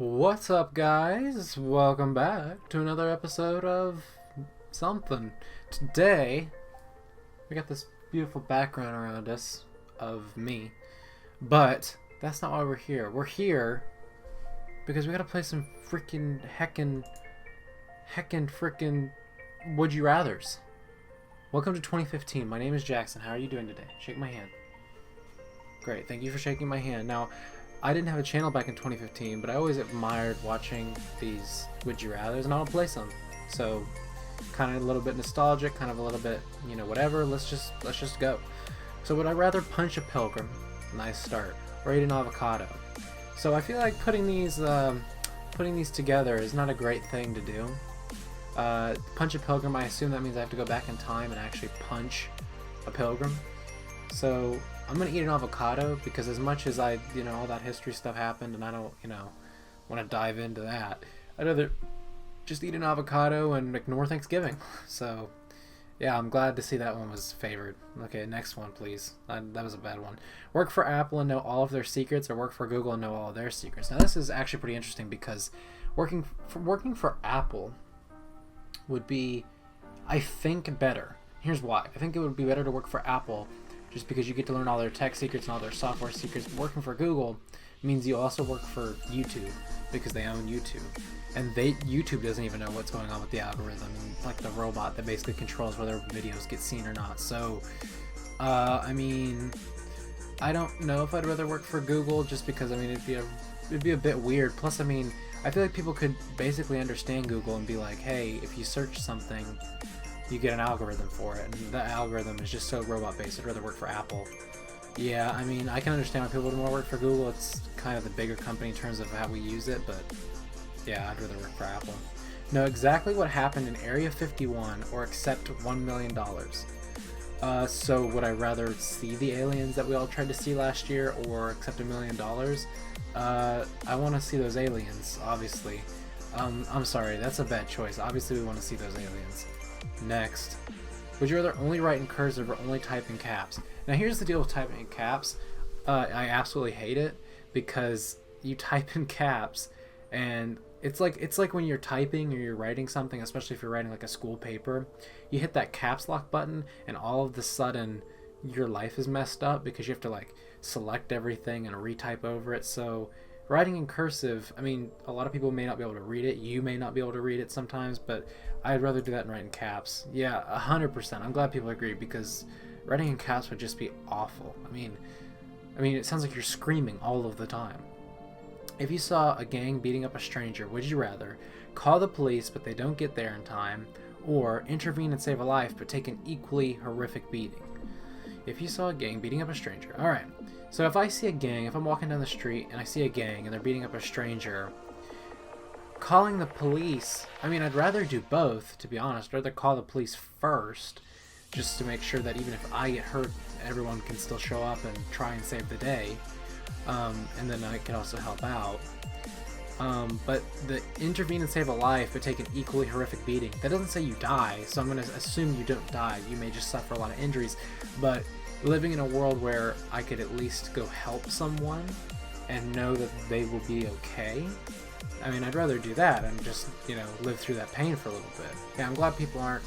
What's up, guys? Welcome back to another episode of something. Today, we got this beautiful background around us of me, but that's not why we're here. We're here because we gotta play some freaking frickin' Would You Rathers. Welcome to 2015. My name is Jackson. How are you doing today? Shake my hand. Great. Thank you for shaking my hand. Now, I didn't have a channel back in 2015, but I always admired watching these Would You Rathers, and I'll play some. So, kind of a little bit nostalgic, kind of a little bit, whatever. Let's just go. So, would I rather punch a pilgrim? Nice start. Or eat an avocado? So, I feel like putting these together is not a great thing to do. Punch a pilgrim. I assume that means I have to go back in time and actually punch a pilgrim. So I'm gonna eat an avocado because as much as all that history stuff happened and I don't, want to dive into that, I'd rather just eat an avocado and ignore Thanksgiving. So yeah, I'm glad to see that one was favored. Okay, next one, please. That was a bad one. Work for Apple and know all of their secrets, or work for Google and know all of their secrets. Now this is actually pretty interesting because working for Apple would be, I think, better. Here's why. I think it would be better to work for Apple just because you get to learn all their tech secrets and all their software secrets. Working for Google means you also work for YouTube because they own YouTube. And YouTube doesn't even know what's going on with the algorithm, like the robot that basically controls whether videos get seen or not. So, I don't know if I'd rather work for Google just because, it'd be a bit weird. Plus, I feel like people could basically understand Google and be like, hey, if you search something, you get an algorithm for it, and that algorithm is just so robot-based. I'd rather work for Apple. Yeah, I can understand why people would want to work for Google. It's kind of the bigger company in terms of how we use it, but yeah, I'd rather work for Apple. Know exactly what happened in Area 51 or accept $1 million. So would I rather see the aliens that we all tried to see last year or accept $1 million? I want to see those aliens, obviously. I'm sorry, that's a bad choice. Obviously we want to see those aliens. Next, would you rather only write in cursive or only type in caps? Now here's the deal with typing in caps. I absolutely hate it because you type in caps and it's like when you're typing or you're writing something, especially if you're writing like a school paper, you hit that caps lock button and all of a sudden your life is messed up because you have to like select everything and retype over it. So writing in cursive, a lot of people may not be able to read it. You may not be able to read it sometimes, but I'd rather do that than write in caps. Yeah, 100%. I'm glad people agree because writing in caps would just be awful. It sounds like you're screaming all of the time. If you saw a gang beating up a stranger, would you rather call the police but they don't get there in time, or intervene and save a life but take an equally horrific beating? If you saw a gang beating up a stranger. Alright, so if I see a gang, if I'm walking down the street and I see a gang and they're beating up a stranger, calling the police, I'd rather do both, to be honest. I'd rather call the police first, just to make sure that even if I get hurt, everyone can still show up and try and save the day. And then I can also help out. But the intervene and save a life but take an equally horrific beating, that doesn't say you die, so I'm going to assume you don't die. You may just suffer a lot of injuries, but living in a world where I could at least go help someone and know that they will be okay, I'd rather do that and just, live through that pain for a little bit. Yeah, I'm glad people aren't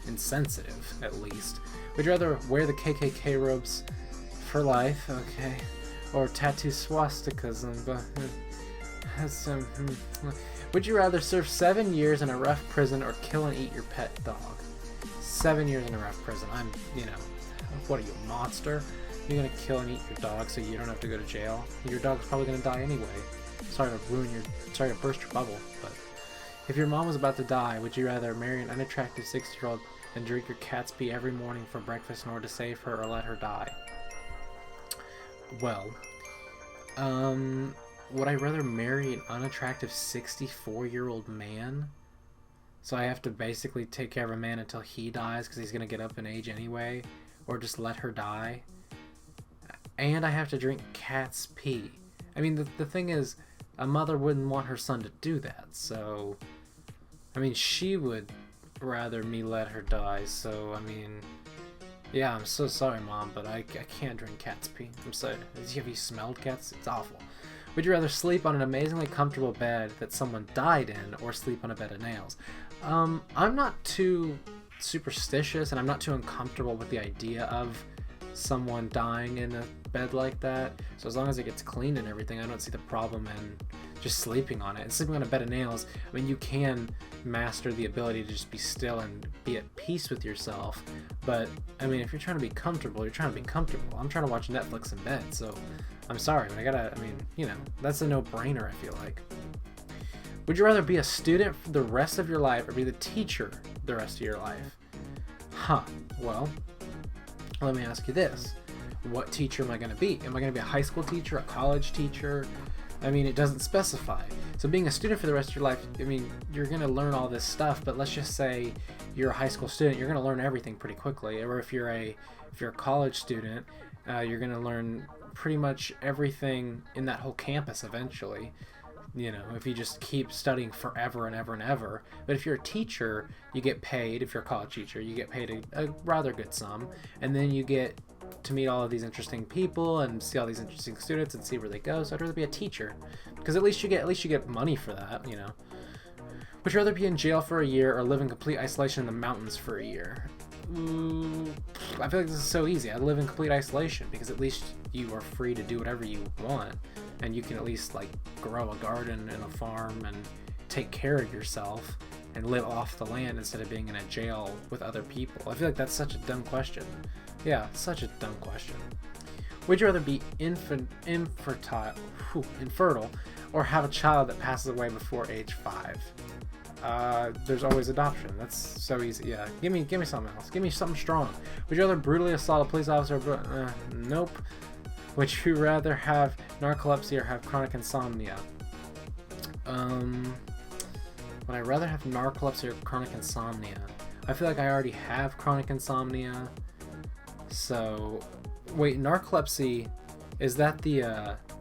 insensitive, at least. Would you rather wear the KKK robes for life, okay, or tattoo swastikas would you rather serve 7 years in a rough prison or kill and eat your pet dog? 7 years in a rough prison. What are you, a monster? You're gonna kill and eat your dog so you don't have to go to jail? Your dog's probably gonna die anyway. Sorry to burst your bubble, but if your mom was about to die, would you rather marry an unattractive 60-year-old and drink your cat's pee every morning for breakfast in order to save her, or let her die? Well, would I rather marry an unattractive 64-year-old man? So I have to basically take care of a man until he dies because he's going to get up in age anyway? Or just let her die? And I have to drink cat's pee. The thing is, a mother wouldn't want her son to do that, so... she would rather me let her die, so, yeah, I'm so sorry, Mom, but I can't drink cat's pee. I'm sorry. Have you smelled cats? It's awful. Would you rather sleep on an amazingly comfortable bed that someone died in, or sleep on a bed of nails? I'm not too superstitious, and I'm not too uncomfortable with the idea of someone dying in a bed like that. So as long as it gets cleaned and everything, I don't see the problem in just sleeping on it. And sleeping on a bed of nails, I mean, you can master the ability to just be still and be at peace with yourself. But I mean, if you're trying to be comfortable, you're trying to be comfortable. I'm trying to watch Netflix in bed, so I'm sorry, but I mean, you know, that's a no-brainer, I feel like. Would you rather be a student for the rest of your life or be the teacher the rest of your life? Well, let me ask you this. What teacher am I going to be? Am I going to be a high school teacher, a college teacher? I mean, it doesn't specify. So being a student for the rest of your life, I mean, you're going to learn all this stuff, but let's just say you're a high school student, you're going to learn everything pretty quickly. Or if you're a college student, you're going to learn pretty much everything in that whole campus eventually. You know, if you just keep studying forever and ever and ever. But if you're a teacher, you get paid. If you're a college teacher, you get paid a rather good sum, and then you get to meet all of these interesting people and see all these interesting students and see where they go. So I'd rather be a teacher, because at least you get money for that, you know. Would you rather be in jail for a year or live in complete isolation in the mountains for a year? I feel like this is so easy. I'd live in complete isolation, because at least you are free to do whatever you want, and you can at least like grow a garden and a farm and take care of yourself and live off the land instead of being in a jail with other people. I feel like that's such a dumb question. Yeah, such a dumb question. Would you rather be infertile or have a child that passes away before age 5? There's always adoption. That's so easy. Yeah, give me something else. Give me something strong. Would you rather brutally assault a police officer? Nope. Would you rather have narcolepsy or have chronic insomnia? Would I rather have narcolepsy or chronic insomnia? I feel like I already have chronic insomnia. So, wait, narcolepsy, is that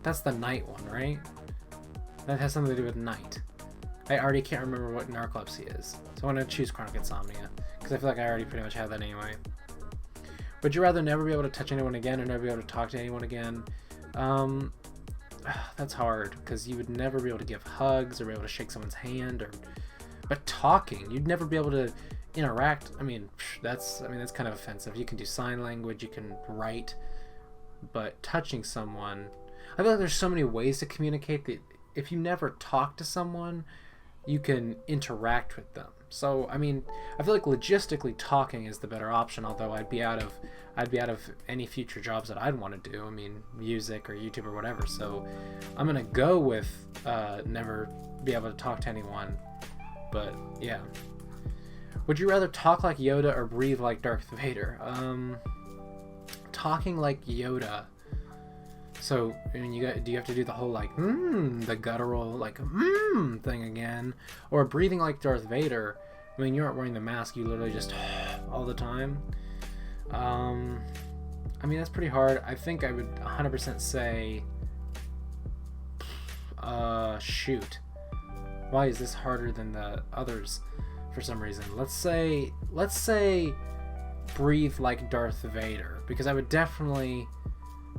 that's the night one, right? That has something to do with night. I already can't remember what narcolepsy is. So I'm going to choose chronic insomnia, because I feel like I already pretty much have that anyway. Would you rather never be able to touch anyone again or never be able to talk to anyone again? That's hard, because you would never be able to give hugs or be able to shake someone's hand, but talking, you'd never be able to interact. I mean, that's kind of offensive. You can do sign language, you can write, but touching someone, I feel like there's so many ways to communicate that if you never talk to someone, you can interact with them. So I mean, I feel like logistically talking is the better option, although I'd be out of any future jobs that I'd want to do. I mean, music or YouTube or whatever. So I'm gonna go with never be able to talk to anyone. But yeah. Would you rather talk like Yoda or breathe like Darth Vader? Talking like Yoda. So, I mean, do you have to do the whole like the guttural like thing again, or breathing like Darth Vader? I mean, you aren't wearing the mask; you literally just all the time. I mean, that's pretty hard. I think I would 100% say, shoot. Why is this harder than the others? For some reason, let's say breathe like Darth Vader, because I would definitely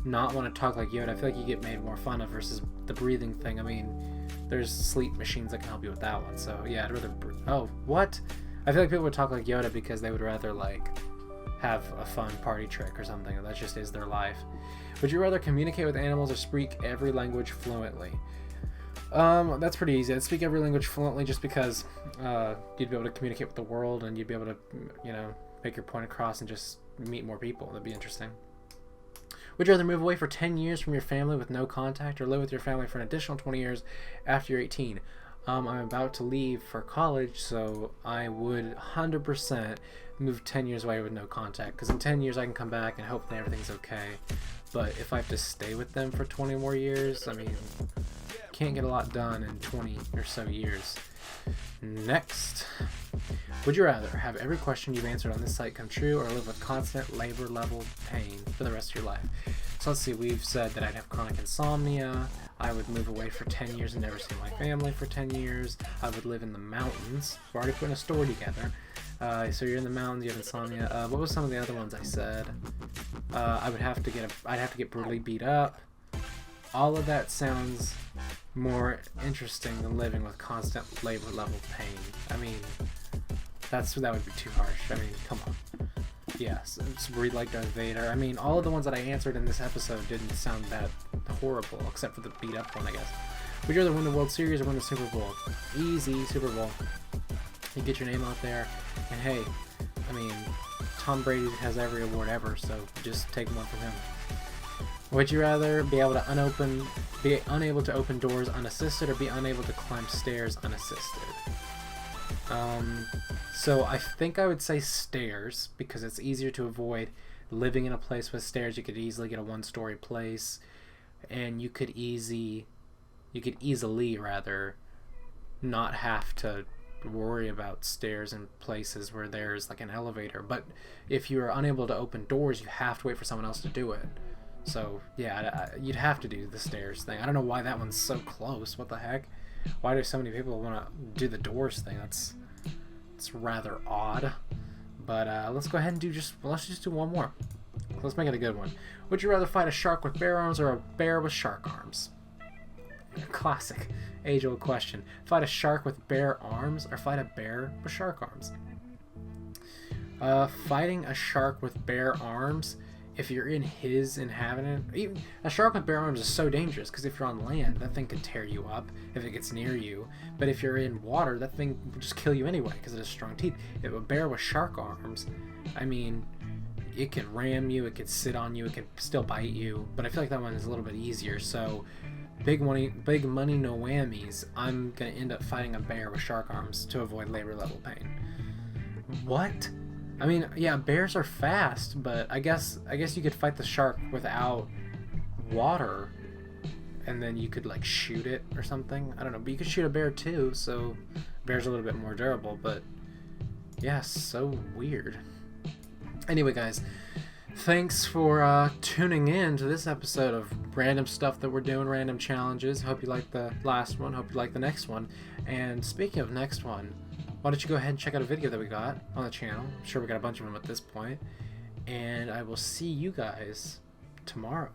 not want to talk like Yoda. I feel like you get made more fun of versus the breathing thing. I mean, there's sleep machines that can help you with that one. So yeah, I'd rather. Oh, what? I feel like people would talk like Yoda because they would rather like have a fun party trick or something. That just is their life. Would you rather communicate with animals or speak every language fluently? That's pretty easy. I'd speak every language fluently just because you'd be able to communicate with the world and you'd be able to, you know, make your point across and just meet more people. That'd be interesting. Would you rather move away for 10 years from your family with no contact or live with your family for an additional 20 years after you're 18? I'm about to leave for college, so I would 100% move 10 years away with no contact, because in 10 years I can come back and hopefully everything's okay. But if I have to stay with them for 20 more years, I mean, can't get a lot done in 20 or so years. Next. Would you rather have every question you've answered on this site come true or live with constant labor level pain for the rest of your life? So let's see, we've said that I'd have chronic insomnia, I would move away for 10 years and never see my family for 10 years, I would live in the mountains. We're already putting a story together. So you're in the mountains, you have insomnia. What was some of the other ones I said? I'd have to get brutally beat up. all of that sounds more interesting than living with constant labor level pain. I mean, that would be too harsh. I mean, come on. Yes, breathe like Darth Vader. I mean, all of the ones that I answered in this episode didn't sound that horrible, except for the beat up one, I guess. Would you rather win the World Series or win the Super Bowl? Easy, Super Bowl. You get your name out there, and hey, I mean, Tom Brady has every award ever, so just take one from him. Would you rather be unable to open doors unassisted, or be unable to climb stairs unassisted? So I think I would say stairs, because it's easier to avoid living in a place with stairs. You could easily get a one-story place, and you could easily not have to worry about stairs in places where there's like an elevator. But if you're unable to open doors, you have to wait for someone else to do it. So yeah, you'd have to do the stairs thing. I don't know why that one's so close. What the heck? Why do so many people want to do the doors thing? It's rather odd. But let's go ahead and let's just do one more. Let's make it a good one. Would you rather fight a shark with bare arms or a bear with shark arms? Classic, age-old question. Fight a shark with bare arms or fight a bear with shark arms? Fighting a shark with bare arms, if you're in his inhabitant, even a shark with bare arms is so dangerous, because if you're on land, that thing could tear you up if it gets near you. But if you're in water, that thing will just kill you anyway, because it has strong teeth. If a bear with shark arms, I mean, it could ram you, it could sit on you, it could still bite you, but I feel like that one is a little bit easier. So big money, no whammies. I'm gonna end up fighting a bear with shark arms to avoid labor level pain. What? I mean, yeah, bears are fast, but I guess you could fight the shark without water, and then you could like shoot it or something. I don't know, but you could shoot a bear too, so bear's a little bit more durable. But yeah, so weird. Anyway, guys, thanks for tuning in to this episode of random stuff that we're doing, random challenges. Hope you liked the last one. Hope you like the next one. And speaking of next one, why don't you go ahead and check out a video that we got on the channel. I'm sure we got a bunch of them at this point. And I will see you guys tomorrow.